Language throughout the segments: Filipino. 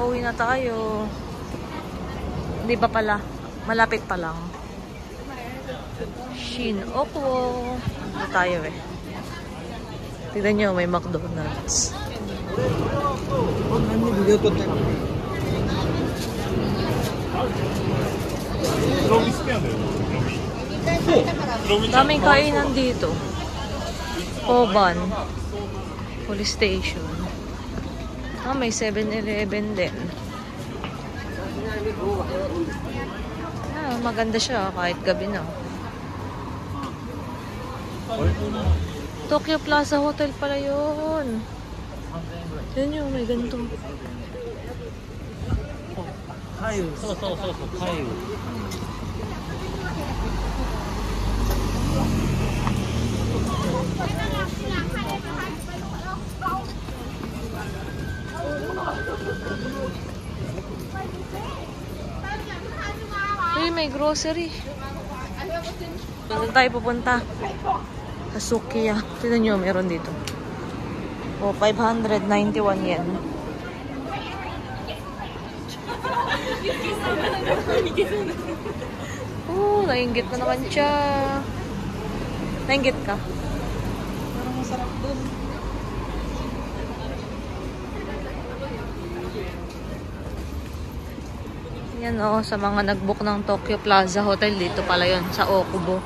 Pauwi na tayo. Hindi pa pala. Malapit pa lang. Shin-Oku. Ano tayo eh. Tignan nyo, may McDonald's. Daming kainan dito. Koban. Police station. May 7-Eleven din. Maganda siya kahit gabi na. Tokyo Plaza Hotel pala yun. Yan yun, may ganito. Kayu. So, kayu. Uy, may grocery. Saan tayo pupunta? Sa Sukiya. Tignan nyo, meron dito. 591 yen. Nainggit na naman siya. Nainggit ka? Parang masarap dun. Yan sa mga nag-book ng Tokyo Plaza Hotel, dito pala yun, sa Okubo.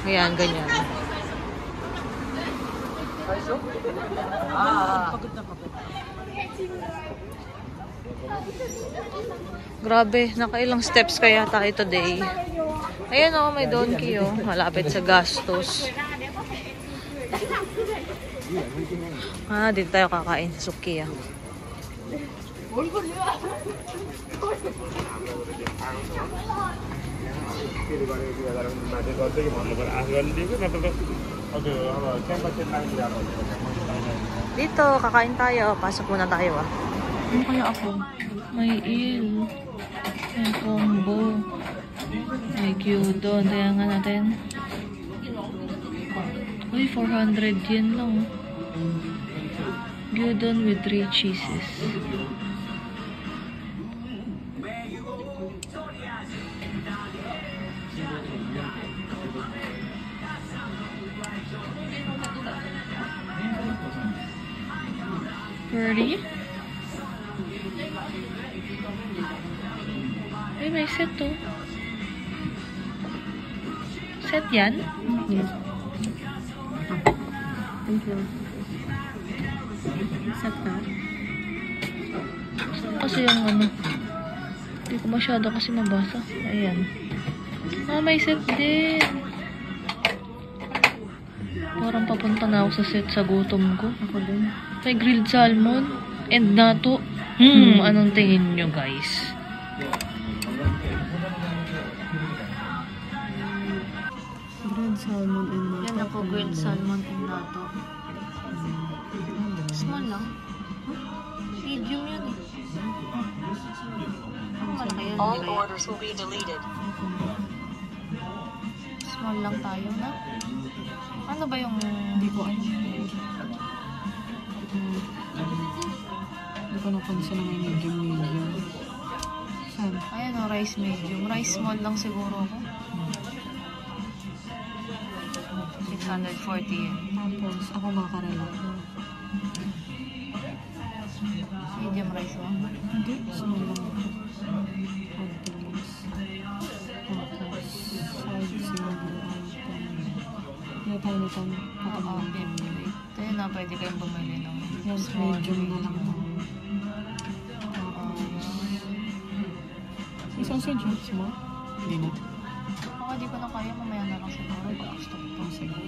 Ayan, ganyan. Grabe, nakailang steps kaya tayo today. Ayan may donkey malapit sa gastos. Dito tayo kakain sa Sukiya. Dito, kakain tayo. Pasok muna tayo Ano kaya ako? May may combo, may gyudon. Kaya nga natin. Uy, 400 yen lang. Gyudon with 3 cheeses. Ready? Ay, may set Set yan? Yes. Thank you. Set ka? Kasi yung hindi ko masyado kasi mabasa. Ayan. May set din. Parang papunta na ako sa set sa gutom ko. Ako din. May grilled salmon and natto. Anong tingin nyo, guys? Grilled salmon and natto. Yan ako, grilled salmon and natto. Small lang. Medium yan All orders will be deleted. Small lang tayo na. Ano ba yung... Hindi ko alam. Hindi ko napansin na may medium. Saan? Ayan rice medium. Rice small lang siguro ako. 640 yen. Tapos, ako makarela. Medium rice mo? Hindi, small lang ako. Tapos, side single may tiny tan. Oo, ito na pwede kayong bumili ng Yes, medium na lang ito. May sausage yun, small? Hindi na. Baka di ko na kaya, mamaya na lang siguro. Pag-stop po. Sige.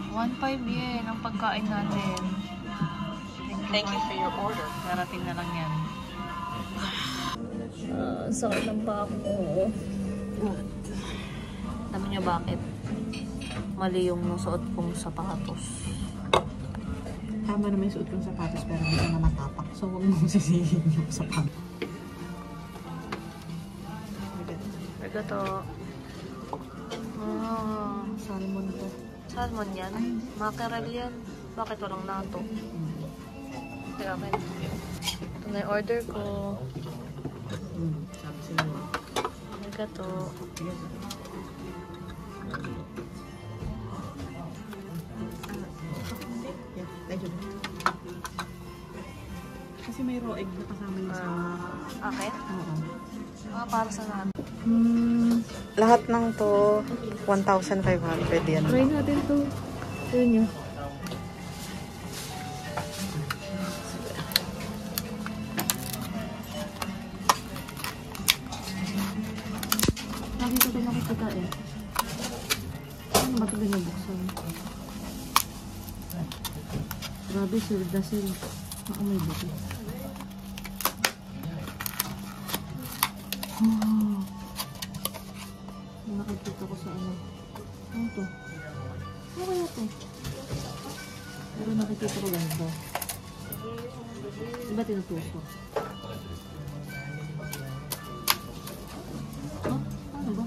1.5 yen ang pagkain natin. Thank you for your order. Darating na lang yan. Sakit ng pa ako. Alam niyo bakit? Mali yung suot kong sapatos. Tama na may suot kong sapatos pero hindi ka na matapak. So, huwag mong sisihin yung sapatos. Ito to. Salmon to. Salmon yan? Mackerel yan. Bakit walang nato? Kaya akin. Ito na yung order ko. Sabi sila mo. Arigato. Yeah, thank you. Kasi may raw egg na kasama yun sa... Akin? Oo. Para sa lahat. Lahat ng to, 1,500 yan. Try natin to. Yun yun. Lagi ko ito nakikita eh. Ano ba ito binubuksan? Grabe, sealed na sealed. Ako may buti. Oh. Nakikita ko sa ano. Ano to? Ano kaya to? Pero nakikita ko ganito. Diba tinutusok? Huh? Ano ba?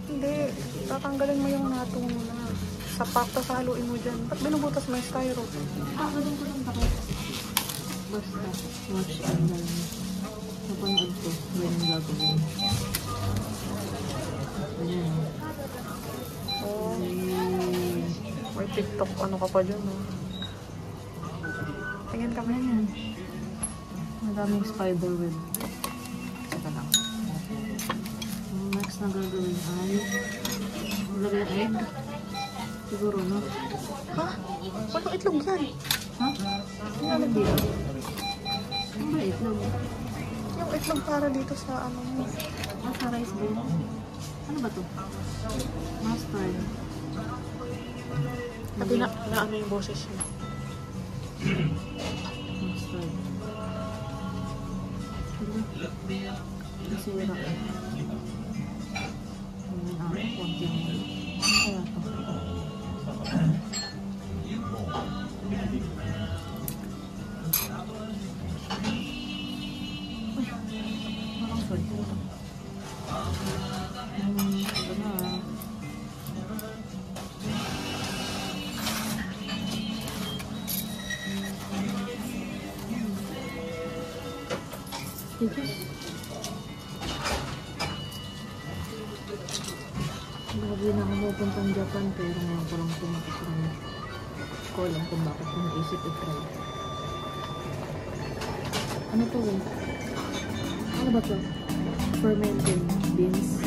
Hindi. Tatanggalin mo yung natong na sa pakta sa haluin mo dyan. Ba't binubutas mo yung styro? Ganun ko lang takot. Basta, watch and learn. Napanood ko. Yan yung gagawin. Ayan. Oh. May TikTok ano ka pa dyan, oh. Tingin kami. Ayan. Madaming spider web. Saka lang. Ang next na gagawin ay lagay egg. Siguro, no? Ha? Walang itlog yan. Ha? Ano dito? Ano ba itlog? Yung itlog para dito sa ano mo. Sa rice bowl. Ano ba to? Mustard. Pati na ano yung boses niya. Mustard. Nasira. Ayan ako. Konti ang kaya to. Parang sorry. Ito na. Lagi na ako pupuntang Japan pero ngayon ko lang tumakas ng ko alam kung bakit ko naisip i-try. Ano to eh? Ano ba to? Fermented beans.